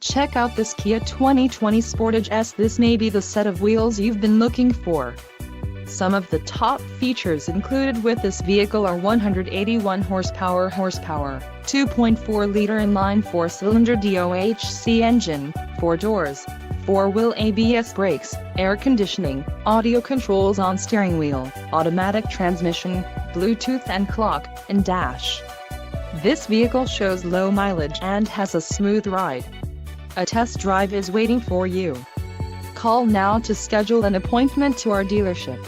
Check out this Kia 2020 Sportage S. This may be the set of wheels you've been looking for. Some of the top features included with this vehicle are 181 horsepower, 2.4-liter inline 4-cylinder DOHC engine, 4 doors, 4-wheel ABS brakes, air conditioning, audio controls on steering wheel, automatic transmission, Bluetooth and clock, and dash. This vehicle shows low mileage and has a smooth ride. A test drive is waiting for you. Call now to schedule an appointment to our dealership.